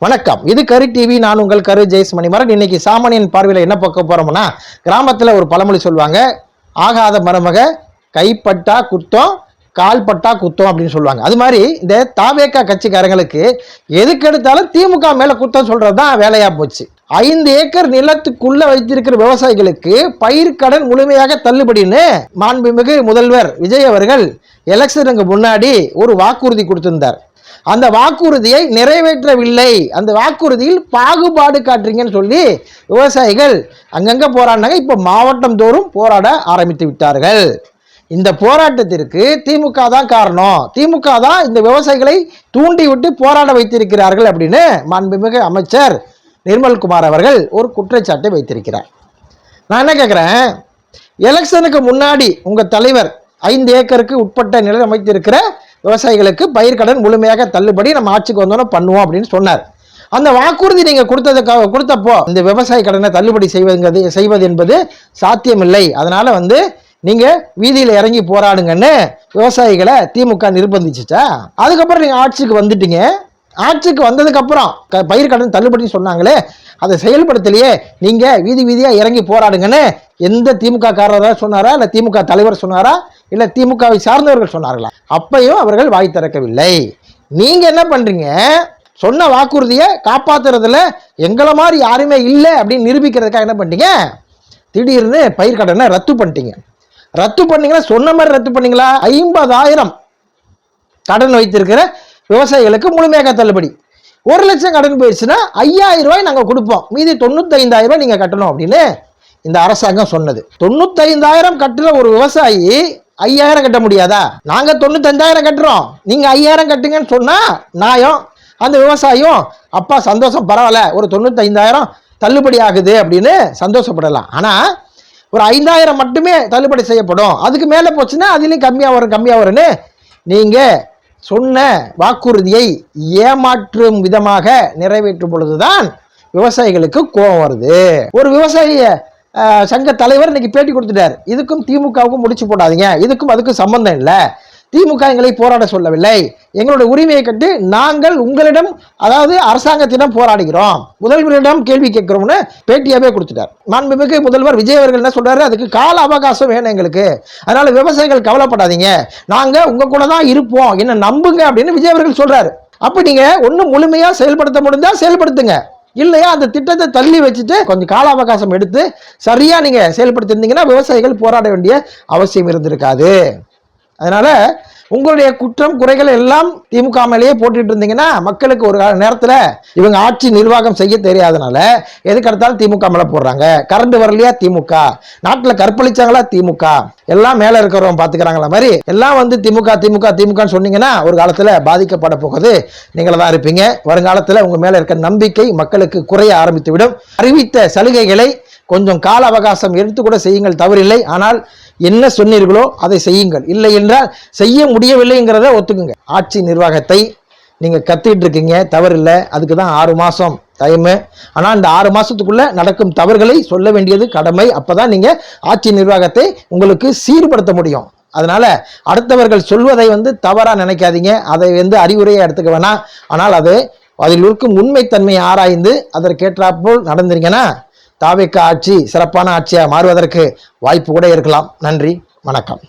வணக்கம், இது கரு டிவி. நான் உங்கள் கரு ஜெயஸ் மணிமாறன். இன்னைக்கு சாமானியன் பார்வையில் என்ன பார்க்க போறோம்னா, கிராமத்தில் ஒரு பழமொழி சொல்லுவாங்க, ஆகாத மருமக கைப்பட்டா குத்தம், கால்பட்டா குத்தம் அப்படின்னு சொல்லுவாங்க. அது மாதிரி இந்த தாவேக்கா கட்சிக்காரங்களுக்கு எதுக்கெடுத்தாலும் திமுக மேல குத்தம் சொல்றதுதான் வேலையா போச்சு. 5 ஏக்கர் நிலத்துக்குள்ள வைத்திருக்கிற விவசாயிகளுக்கு பயிர்க்கடன் முழுமையாக தள்ளுபடின்னு மாண்புமிகு முதல்வர் விஜய் அவர்கள் எலெக்ஷனுக்கு முன்னாடி ஒரு வாக்குறுதி கொடுத்திருந்தார். அந்த வாக்குறுதியை நிறைவேற்றவில்லை. அந்த வாக்குறுதியில் பாகுபாடு காட்டுறீங்கன்னு சொல்லி விவசாயிகள் அங்கங்க போராடினாங்க. இப்ப மாவட்டம் தோறும் போராட ஆரம்பித்து விட்டார்கள். இந்த போராட்டத்திற்கு திமுக தான் காரணம், திமுக தான் இந்த விவசாயிகளை தூண்டி விட்டு போராட வைத்திருக்கிறார்கள் அப்படின்னு மாண்புமிகு அமைச்சர் நிர்மல்குமார் அவர்கள் ஒரு குற்றச்சாட்டை வைத்திருக்கிறார். நான் என்ன கேட்கிறேன், எலெக்ஷனுக்கு முன்னாடி உங்க தலைவர் 5 ஏக்கருக்கு உட்பட்ட நிலம் அமைத்திருக்கிற விவசாயிகளுக்கு பயிர்க்கடன் முழுமையாக தள்ளுபடி நம்ம ஆட்சிக்கு வந்தோன்னு பண்ணுவோம் அப்படின்னு சொன்னார். அந்த வாக்குறுதி நீங்க கொடுத்தப்போ இந்த விவசாய கடனை தள்ளுபடி செய்வது என்பது சாத்தியமில்லை. அதனால நீங்க வீதியில இறங்கி போராடுங்கன்னு விவசாயிகளை திமுக நிர்பந்திச்சுச்சா? அதுக்கப்புறம் நீங்க ஆட்சிக்கு வந்துட்டீங்க. ஆட்சிக்கு வந்ததுக்கு அப்புறம் பயிர்க்கடன் தள்ளுபடி சொன்னாங்களே, அதை செயல்படுத்தலையே. நீங்க வீதியா இறங்கி போராடுங்கன்னு எந்த திமுக காரராக சொன்னாரா, இல்ல திமுக தலைவர் சொன்னாரா, இல்ல திமுகவை சார்ந்தவர்கள் சொன்னார்களா? அப்பையும் அவர்கள் வாய் திறக்கவில்லை. நீங்க என்ன பண்றீங்க, சொன்ன வாக்குறுதியை காப்பாத்துறதுல எங்களை மாதிரி யாருமே இல்லை அப்படின்னு நிரூபிக்கிறதுக்காக என்ன பண்ணிட்டீங்க, திடீர்னு பயிர்க்கடனை ரத்து பண்ணிட்டீங்க. ரத்து பண்ணீங்கன்னா சொன்ன மாதிரி ரத்து பண்ணீங்களா? 50,000 கடன் வைத்திருக்கிற விவசாயிகளுக்கு முழுமையாக தள்ளுபடி. 1 லட்சம் கடன் போயிடுச்சுன்னா 5,000 ரூபாய் நாங்க கொடுப்போம், மீதி 95,000 ரூபாய் நீங்க கட்டணும் அப்படின்னு இந்த அரசாங்கம் சொன்னது. 95,000 கட்டுற ஒரு விவசாயி 5,000 கட்ட முடியாதா? நாங்க 95,000 கட்டுறோம், நீங்க 5,000 கட்டுங்கன்னு சொன்னா நியாயம். அந்த விவசாயம் அப்பா சந்தோஷம், பரவாயில்ல, ஒரு 95,000 தள்ளுபடி ஆகுது அப்படின்னு சந்தோஷப்படலாம். ஆனா ஒரு 5,000 மட்டுமே தள்ளுபடி செய்யப்படும், அதுக்கு மேல போச்சுன்னா அதுலயும் கம்மியா வரும்னு நீங்க சொன்ன வாக்குறுதியை ஏமாற்றும் விதமாக நிறைவேற்றும் பொழுதுதான் விவசாயிகளுக்கு கோபம் வருது. ஒரு விவசாய சங்க தலைவர் இன்னைக்கு பேட்டி கொடுத்துட்டார், இதுக்கும் திமுகவுக்கும் முடிச்சு போடாதீங்க, இதுக்கும் அதுக்கும் சம்பந்தம் இல்லை, திமுக எங்களை போராட சொல்லவில்லை, எங்களுடைய உரிமையை கட்டு நாங்கள் உங்களிடம், அதாவது அரசாங்கத்திடம் போராடுகிறோம், முதல்வரிடம் கேள்வி கேட்கிறோம்னு பேட்டியாவே கொடுத்துட்டார். மாண்புமிகு முதல்வர் விஜய் அவர்கள் என்ன சொல்றாரு, அதுக்கு கால அவகாசம் வேணும் எங்களுக்கு, அதனால விவசாயிகள் கவலைப்படாதீங்க, நாங்க உங்க கூட தான் இருப்போம், என்ன நம்புங்க அப்படின்னு விஜய் அவர்கள் சொல்றாரு. அப்ப நீங்க ஒன்னும் முழுமையா செயல்படுத்த முடிஞ்சா செயல்படுத்துங்க, இல்லையா அந்த திட்டத்தை தள்ளி வச்சுட்டு கொஞ்சம் கால அவகாசம் எடுத்து சரியா நீங்க செயல்படுத்திருந்தீங்கன்னா விவசாயிகள் போராட வேண்டிய அவசியம் இருந்திருக்காது. அதனால உங்களுடைய குற்றம் குறைகள் எல்லாம் திமுக மேலேயே போட்டுட்டு இருந்தீங்கன்னா மக்களுக்கு ஒரு நேரத்துல இவங்க ஆட்சி நிர்வாகம் செய்ய தெரியாதனால எதுக்கு எடுத்தாலும் திமுக மேல போடுறாங்க. கரண்ட் வரலையா திமுக, நாட்டுல கற்பழிச்சாங்களா திமுக, எல்லாம் மேல இருக்கிறவங்க பாத்துக்கிறாங்களா மாதிரி எல்லாம் திமுக திமுக திமுகன்னு சொன்னீங்கன்னா ஒரு காலத்துல பாதிக்கப்பட போகுது நீங்கள தான் இருப்பீங்க. வருங்காலத்துல உங்க மேல இருக்க நம்பிக்கை மக்களுக்கு குறைய ஆரம்பித்து விடும். அறிவித்த சலுகைகளை கொஞ்சம் கால அவகாசம் எடுத்து கூட செய்யுங்கள், தவறில்லை. ஆனால் என்ன சொன்னீர்களோ அதை செய்யுங்கள், இல்லை என்றால் செய்ய முடியவில்லைங்கிறத ஒத்துக்குங்க. ஆட்சி நிர்வாகத்தை நீங்க கத்திட்டு இருக்கீங்க, தவறில்லை, அதுக்கு தான் 6 மாசம் டைமு. ஆனால் இந்த 6 மாசத்துக்குள்ள நடக்கும் தவறுகளை சொல்ல வேண்டியது கடமை. அப்பதான் நீங்க ஆட்சி நிர்வாகத்தை உங்களுக்கு சீர்படுத்த முடியும். அதனால அடுத்தவர்கள் சொல்வதை தவறா நினைக்காதீங்க, அதை அறிவுரையை எடுத்துக்க வேணாம். ஆனால் அதில் இருக்கும் உண்மைத்தன்மையை ஆராய்ந்து அதற்கேற்றாற்போல் நடந்தீங்கன்னா தாவேக்கா ஆட்சி சிறப்பான ஆட்சியாக மாறுவதற்கு வாய்ப்பு கூட இருக்கலாம். நன்றி, வணக்கம்.